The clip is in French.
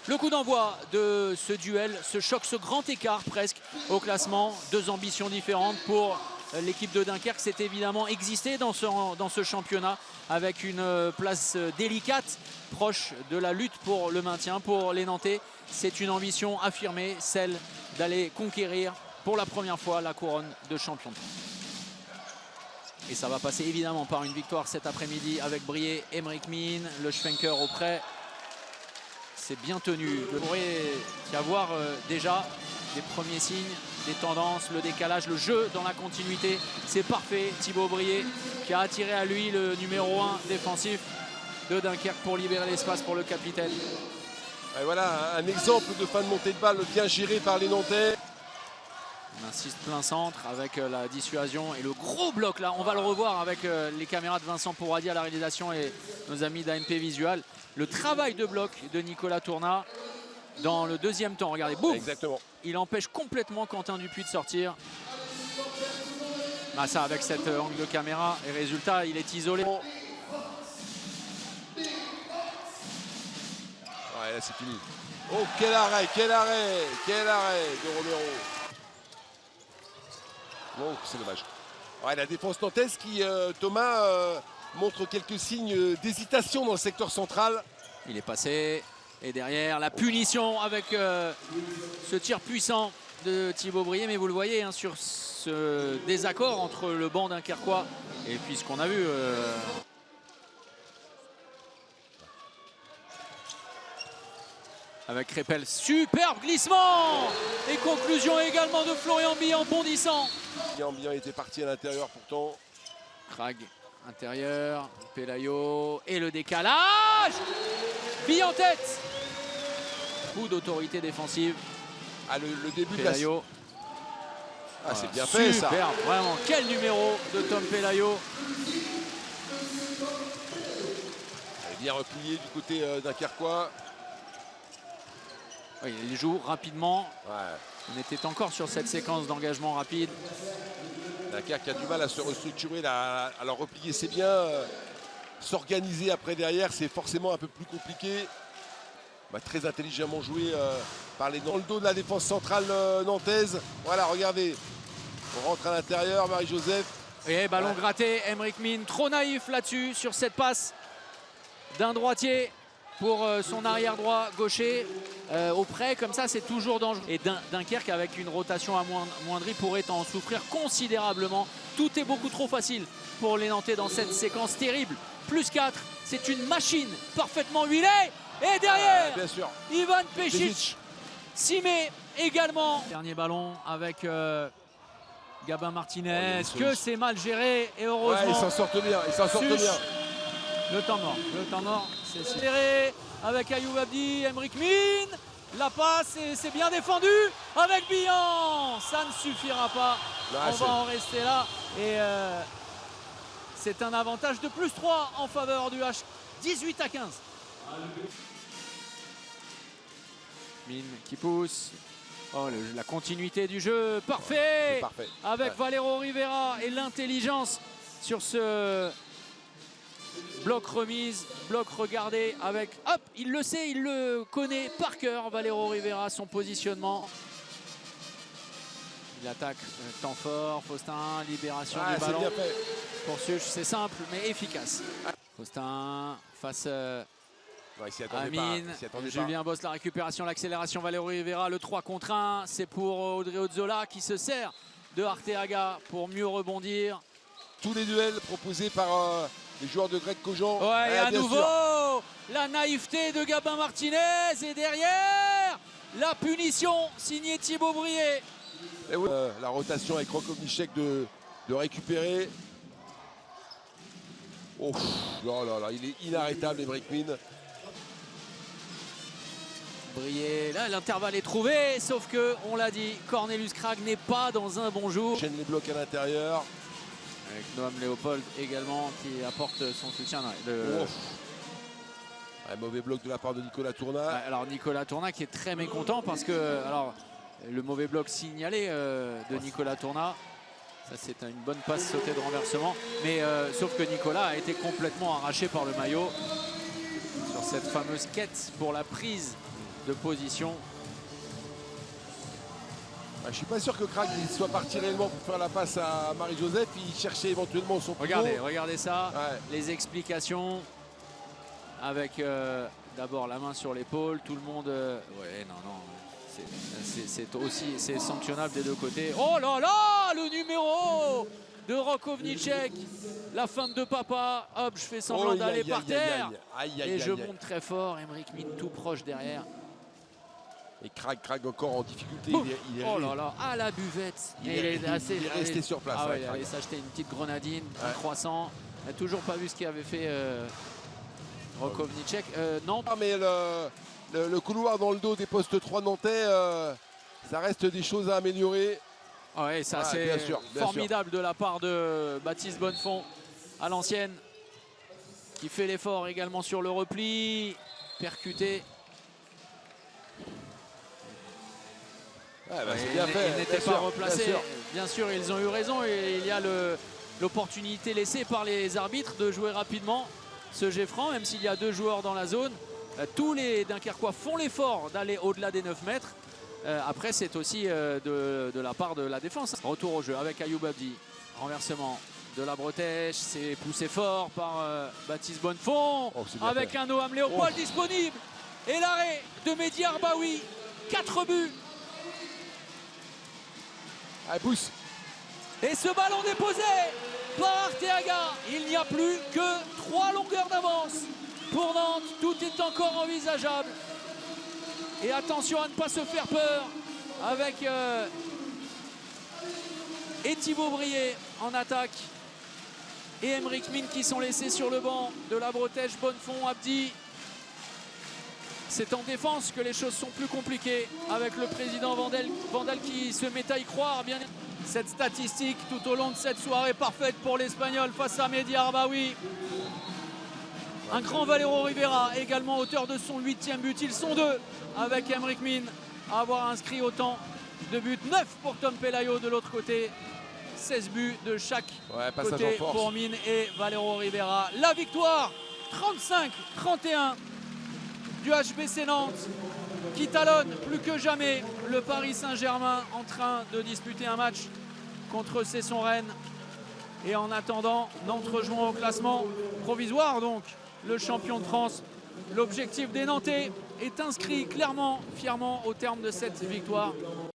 Le coup d'envoi de ce duel, ce choc, ce grand écart presque au classement. Deux ambitions différentes pour l'équipe de Dunkerque. C'est évidemment exister dans ce championnat avec une place délicate, proche de la lutte pour le maintien. Pour les Nantais, c'est une ambition affirmée, celle d'aller conquérir pour la première fois la couronne de champion. Et ça va passer évidemment par une victoire cet après-midi avec Brié, Emric Min, le Schwenker auprès. C'est bien tenu. Il pourrait y avoir déjà des premiers signes, des tendances, le décalage, le jeu dans la continuité. C'est parfait. Thibaut Brié qui a attiré à lui le numéro 1 défensif de Dunkerque pour libérer l'espace pour le capitaine. Et voilà un exemple de fin de montée de balle bien géré par les Nantais. On insiste plein centre avec la dissuasion et le gros bloc là. On va le revoir avec les caméras de Vincent Pourradi à la réalisation et nos amis d'AMP Visual. Le travail de bloc de Nicolas Tournat dans le deuxième temps. Regardez, boum. Exactement. Il empêche complètement Quentin Dupuis de sortir. Ah, ça avec cet angle de caméra et résultat, il est isolé. Ouais, là c'est fini. Oh, quel arrêt de Romero. Bon, c'est dommage. Ouais, la défense nantaise qui, Thomas, montre quelques signes d'hésitation dans le secteur central. Il est passé. Et derrière, la punition avec ce tir puissant de Thibaut Brié. Mais vous le voyez, hein, sur ce désaccord entre le banc dunkerquois et puis ce qu'on a vu. Avec Crépel, superbe glissement. Et conclusion également de Florian Billan bondissant. Bien était parti à l'intérieur pourtant. Krag intérieur, Pelayo et le décalage. Bille en tête. Coup d'autorité défensive. Ah, le début Pelayo. De la... Ah, c'est bien fait ça. Superbe, vraiment. Quel numéro de Tom Pelayo. Elle est bien replié du côté dunkerquois. Oui, il joue rapidement. Ouais. On était encore sur cette séquence d'engagement rapide. Dunkerque a du mal à se restructurer, à leur replier, c'est bien. S'organiser après derrière, c'est forcément un peu plus compliqué. Bah, très intelligemment joué par les dans le dos de la défense centrale nantaise. Voilà, regardez. On rentre à l'intérieur, Marie-Joseph. Et ballon gratté, Emric Min, trop naïf là-dessus, sur cette passe d'un droitier pour son arrière droit gaucher. Au près, comme ça, c'est toujours dangereux. Et Dunkerque, avec une rotation amoindrie, pourrait en souffrir considérablement. Tout est beaucoup trop facile pour les Nantais dans cette séquence terrible. Plus 4, c'est une machine parfaitement huilée. Et derrière, bien sûr. Ivan Pešić s'y met également. Dernier ballon avec Gabin Martinez. Que c'est mal géré. Et heureusement, ouais, ils s'en sortent bien. Le temps mort, c'est serré avec Ayoub Abdi, Emric Min. La passe, et c'est bien défendu avec Billan. Ça ne suffira pas. On va en rester là. Et c'est un avantage de plus 3 en faveur du H. 18-15. Min qui pousse. Oh, la continuité du jeu, parfait, avec Valero Rivera et l'intelligence sur ce bloc remise, bloc regardé avec, hop, il le sait, il le connaît par cœur, Valero Rivera, son positionnement. Il attaque, temps fort, Faustin, libération du ballon. Bien fait. Pour Such, c'est simple mais efficace. Faustin face à Min, Julien Boss, la récupération, l'accélération, Valero Rivera, le 3 contre 1, c'est pour Audrey Ozzola qui se sert de Arteaga pour mieux rebondir. Tous les duels proposés par les joueurs de Greg Cogent. Ouais, et à nouveau, la naïveté de Gabin Martinez. Et derrière, la punition signée Thibaut Brié. Et oui, la rotation avec Rokovniček de récupérer. Oh là, il est inarrêtable, Emric Min. Brié, là l'intervalle est trouvé, sauf que, on l'a dit, Cornelius Krag n'est pas dans un bon jour. Chaîne les blocs à l'intérieur. Avec Noam Léopold également qui apporte son soutien. Un mauvais bloc de la part de Nicolas Tournat. Alors Nicolas Tournat qui est très mécontent parce que le mauvais bloc signalé de Nicolas Tournat, ça c'est une bonne passe sautée de renversement. Mais sauf que Nicolas a été complètement arraché par le maillot sur cette fameuse quête pour la prise de position. Je ne suis pas sûr que Krag soit parti réellement pour faire la passe à Marie-Joseph. Il cherchait éventuellement son pivot. Regardez ça, ouais. Les explications avec d'abord la main sur l'épaule, tout le monde. Ouais, non, c'est sanctionnable des deux côtés. Oh là là, le numéro de Rakovnicek, la femme de papa. Hop, je fais semblant d'aller par terre et je monte très fort. Emric Min tout proche derrière. Et Krag encore en difficulté. Il est oh là là, à la buvette. Il est resté sur place. Ah ouais, il allait s'acheter une petite grenadine, un croissant. Il n'a toujours pas vu ce qu'il avait fait Rakovnicek. Non. Mais le couloir dans le dos des postes 3 nantais, ça reste des choses à améliorer. Oui, ça c'est formidable de la part de Baptiste Bonnefond à l'ancienne, qui fait l'effort également sur le repli, percuté. C'est bien fait. Il n'était pas replacé. Bien sûr, ils ont eu raison et il y a l'opportunité laissée par les arbitres de jouer rapidement ce jet franc, même s'il y a 2 joueurs dans la zone. Tous les Dunkerquois font l'effort d'aller au-delà des 9 mètres. Après, c'est aussi de la part de la défense. Retour au jeu avec Ayoub Abdi. Renversement de la Bretèche. C'est poussé fort par Baptiste Bonnefond. Avec un Noam Léopold disponible. Et l'arrêt de Mehdi Arbaoui. 4 buts. Allez, pousse. Et ce ballon déposé par Arteaga. Il n'y a plus que 3 longueurs d'avance pour Nantes. Tout est encore envisageable. Et attention à ne pas se faire peur avec Thibaut Brié en attaque et Emric Min qui sont laissés sur le banc de la Bretèche. Bonnefond, Abdi. C'est en défense que les choses sont plus compliquées avec le président Vandal qui se met à y croire. Bien cette statistique tout au long de cette soirée parfaite pour l'Espagnol face à Mehdi Arbaoui. Un grand Valero Rivera, également auteur de son 8e but. Ils sont 2 avec Emric Min à avoir inscrit autant de buts. 9 pour Tom Pelayo de l'autre côté. 16 buts de chaque côté pour Min et Valero Rivera. La victoire 35-31 du HBC Nantes qui talonne plus que jamais le Paris Saint-Germain en train de disputer un match contre Cesson-Rennes. Et en attendant, Nantes rejoint au classement provisoire donc le champion de France. L'objectif des Nantais est inscrit clairement, fièrement au terme de cette victoire.